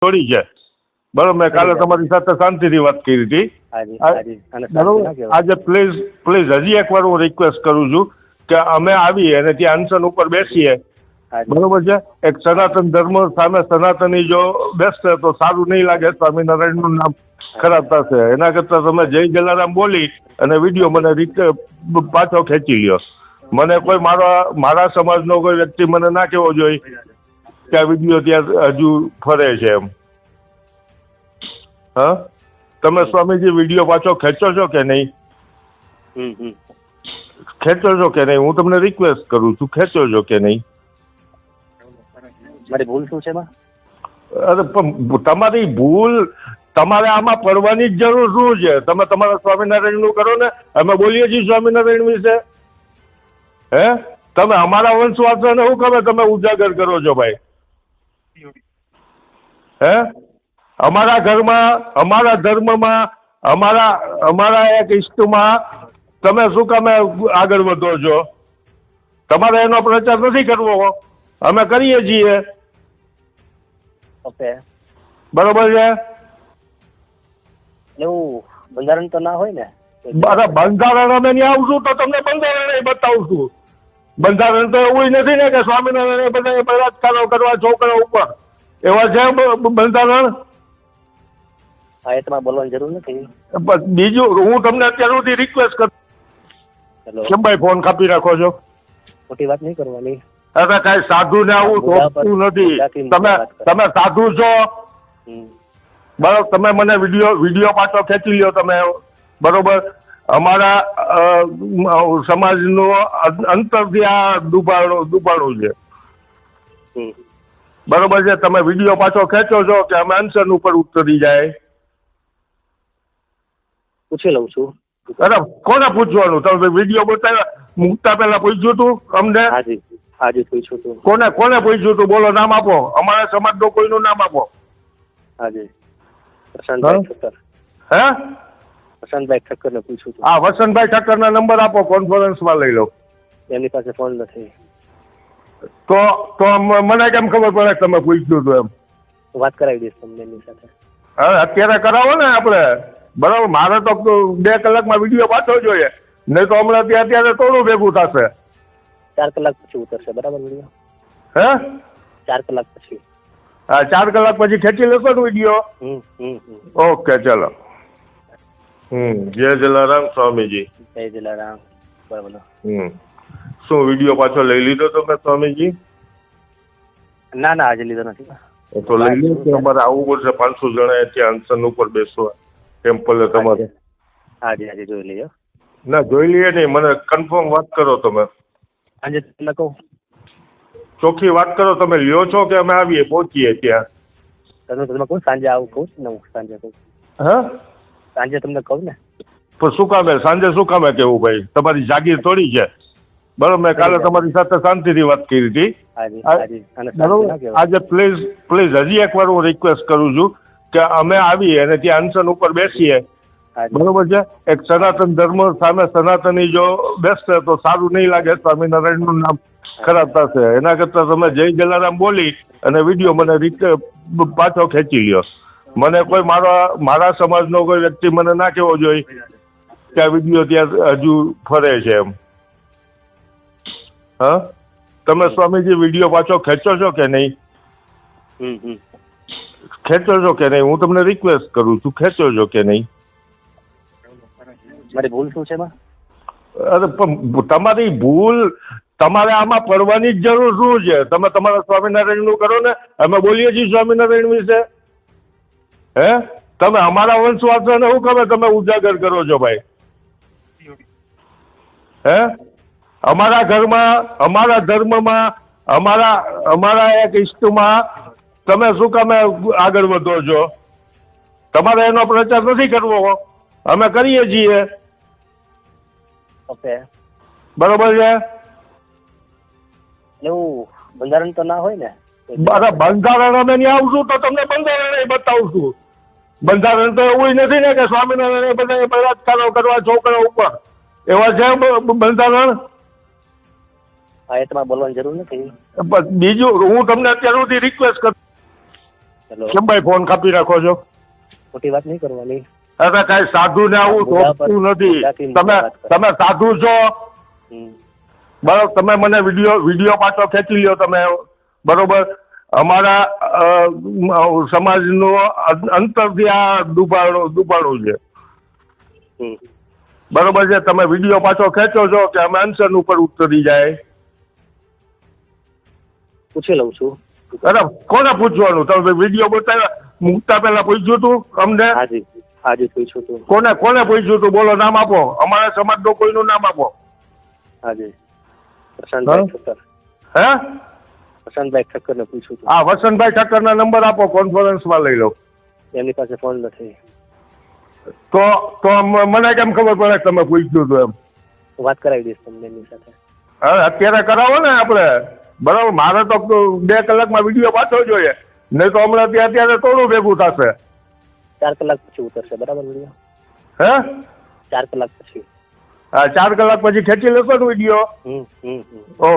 થોડી છે બરોબર. મેં કાલે તમારી સાથે શાંતિથી વાત કરી હતી બરોબર. આજે પ્લીઝ પ્લીઝ હજી એકવાર હું રિક્વેસ્ટ કરું છું કે અમે આવીએ અને ત્યાં અનશન ઉપર બેસીએ બરોબર છે. એક સનાતન ધર્મ સામે સનાતની જો બેસશે તો સારું નહીં લાગે. સ્વામિનારાયણનું નામ ખરાબ થશે. એના કરતાં તમે જય જલારામ બોલી અને વિડીયો મને પાછો ખેંચી લ્યો. મને કોઈ મારા સમાજનો કોઈ વ્યક્તિ મને ના કહેવો જોઈએ કે આ વિડીયો ત્યાં હજુ ફરે છે એમ. હા, તમે સ્વામીજી વિડીયો પાછો ખેંચો છો કે નહીં? ખેંચો છો કે નહીં? હું તમને રિક્વેસ્ટ કરું છું, ખેંચો છો કે નહીં? મારી ભૂલ શું છે? અરે પણ તમારી ભૂલ, તમારે આમાં પડવાની જ જરૂર શું છે? તમે તમારા સ્વામિનારાયણનું કરો ને. અમે બોલીએ છીએ સ્વામિનારાયણ વિશે. હે, તમે અમારા વંશવાસને શું ખબર તમે ઉજાગર કરો છો ભાઈ? હે, અમારા ઘરમાં, અમારા ધર્મમાં, અમારા એક ઇષ્ટમાં તમે શું કામે આગળ વધો છો? તમારે એનો પ્રચાર નથી કરવો, અમે કરીએ છીએ. ઓકે, બરોબર છે. એવું બંધારણ તો ના હોય ને? અરે બંધારણ અમે ત્યાં આવશું તો તમને બંધારણ બતાવશું. બંધારણ તો એવું નથી ને કે સ્વામિનારાયણ બધા બળાત્કારો કરવા છોકરા ઉપર, એવા છે બંધારણ? હા, એ તમારે બોલવાની જરૂર નથી. બીજું હું તમને અત્યાર સુધી રિક્વેસ્ટ કરું. કેમ ભાઈ ફોન કાપી રાખો છો? ખોટી વાત નહીં કરવાની. અરે કઈ સાધુ ને આવું સોંપતું નથી. તમે સાધુ છો બરોબર. તમે મને વિડીયો પાછો ખેંચી લ્યો તમે બરોબર. અમારા સમાજનું અંતરથી આ દુભાણું છે બરોબર છે. તમે વિડીયો પાછો ખેંચો છો કે અમે અનશન ઉપર ઉતરી જાય? પૂછી લઉં છું. અરે કોને પૂછવાનું? તમે વિડીયો બતાવ્યા મૂકતા પહેલા પૂછ્યું તું અમને? હાજી પૂછ્યું તું. કોને પૂછ્યું તું? બોલો, નામ આપો. અમારા સમાજનું કોઈનું નામ આપો. હાજી, પ્રશાંતભાઈ ઠક્કર. હે, વસંતભાઈ ઠક્કર ને પૂછ્યું હતું. હા, વસંતભાઈ ઠક્કર ના નંબર આપો, કોન્ફરન્સમાં લઈ લો. એમની પાસે ફોન નથી. તો મને કેમ ખબર પડે કે તમે પૂછ્યું હતું એમ? વાત કરાવી દઈશ તમને એમની સાથે. હવે અત્યારે કરાવો ને આપણે બરાબર. મારે તો 2 કલાકમાં વિડીયો પાછો જોઈએ, નહીં તો હમણાં અત્યારે થોડું ભેગું થશે. 4 કલાક પછી ઉતરશે બરાબર વિડીયો? હે, 4 કલાક પછી. હા, 4 કલાક પછી ખેંચી લેશો ને વિડીયો? ઓકે, ચલો. જય જલારામ સ્વામીજી. જય જલારામ. બરાબર. શું વિડીયો પાછો લઈ લીધો તમે સ્વામીજી? ના, આજે લીધો નથી. તો લઈ લો કે અમારે આવવું પડશે 500 જણા ત્યાં અનશન ઉપર બેસવા ટેમ્પલે તમારે? હાજી જોઈ લઈએ. ના, જોઈ લઈએ નહીં, મને કન્ફર્મ વાત કરો તમે. આજે તમને કહું, ચોખ્ખી વાત કરો. તમે લ્યો છો કે અમે આવીએ પહોંચીએ ત્યાં? તમે કહું સાંજે આવું કહું ને. હું સાંજે કહું. હા, સાંજે તમને કહું ને. પણ શું કામે સાંજે શું કામે કેવું ભાઈ? તમારી જાગીર થોડી છે બરોબર. મેં કાલે તમારી સાથે શાંતિથી વાત કરી હતી બરોબર. આજે પ્લીઝ પ્લીઝ હજી એકવાર હું રિક્વેસ્ટ કરું છું કે અમે આવીએ અને ત્યાં અનશન ઉપર બેસીએ બરોબર છે. એક સનાતન ધર્મ સામે સનાતની જો બેસશે તો સારું નહીં લાગે. સ્વામિનારાયણનું નામ ખરાબ થશે. એના કરતાં તમે જય જલારામ બોલી અને વિડીયો મને પાછો ખેંચી લ્યો. મને કોઈ મારા સમાજનો કોઈ વ્યક્તિ મને ના કહેવો જોઈએ કે આ વિડીયો ત્યાં હજુ ફરે છે એમ. હા, તમે સ્વામીજી વિડીયો પાછો ખેંચો છો કે નહીં? ખેંચો છો કે નહીં? હું તમને રિક્વેસ્ટ કરું છું, ખેંચો છો કે નહીં? મારી ભૂલ શું છે? અરે પણ તમારી ભૂલ, તમારે આમાં પડવાની જ જરૂર શું છે? તમે તમારા સ્વામિનારાયણનું કરો ને. અમે બોલીએ છીએ સ્વામિનારાયણ વિશે. હે, તમે અમારા વંશવાસને શું ખબર તમે ઉજાગર કરો છો ભાઈ? હે, અમારા ઘરમાં, અમારા ધર્મમાં, અમારા એક ઇષ્ટમાં તમે શું કામે આગળ વધો છો? તમારે એનો પ્રચાર નથી કરવો, અમે કરીએ છીએ. ઓકે, બરોબર છે. એવું બંધારણ તો ના હોય ને? અરે બંધારણ અમે ત્યાં આવશું તો તમને બંધારણ બતાવશું. બંધારણ તો એવું નથી ને કે સ્વામિનારાયણ બધા બળાત્કારો કરવા છોકરા ઉપર, એવા છે બંધારણ? હા, એ તમારે બોલવાની જરૂર નથી. બીજું હું તમને અત્યાર સુધી રિક્વેસ્ટ કરું. હેલો. કેમ ભાઈ ફોન કાપી રાખો છો? ખોટી વાત નહીં કરવાની. અરે કઈ સાધુ ને આવું થોડું નથી. તમે સાધુ છો બરોબર. તમે મને વિડીયો પાછો ખેંચી લ્યો તમે બરોબર. અમારા સમાજનું અંતરથી આ દુભાણું છે બરોબર છે. તમે વિડીયો પાછો ખેંચો છો કે અમે અનશન ઉપર ઉતરી જાય? પૂછી લઉં છું. અરે કોને પૂછવાનું? તમે વિડીયો બતાવ્યા મૂકતા પહેલા પૂછ્યું તું અમને? હાજી પૂછ્યું તું. કોને પૂછ્યું તું? બોલો, નામ આપો. અમારા સમાજનું કોઈનું નામ આપો. હાજી વસંતભાઈ ઠક્કર. હે? વસંતભાઈ ઠક્કરને પૂછ્યું તું. હા, વસંતભાઈ ઠક્કરના નંબર આપો, કોન્ફરન્સમાં લઈ લો. એમની પાસે ફોન નથી. તો મને કેમ ખબર પડે કે તમે પૂછ્યું હતું એમ? વાત કરાવી દઈશ તમને એમની સાથે. હવે અત્યારે કરાવો ને આપણે બરાબર. મારે તો 2 કલાકમાં વિડીયો પાછો જોઈએ, નહીં તો હમણાં અત્યારે થોડું ભેગું થશે. 4 કલાક પછી ઉતરશે બરાબર વિડીયો? હે? 4 કલાક પછી. હા, 4 કલાક પછી ખેંચી લેશો ને વિડીયો? હમ.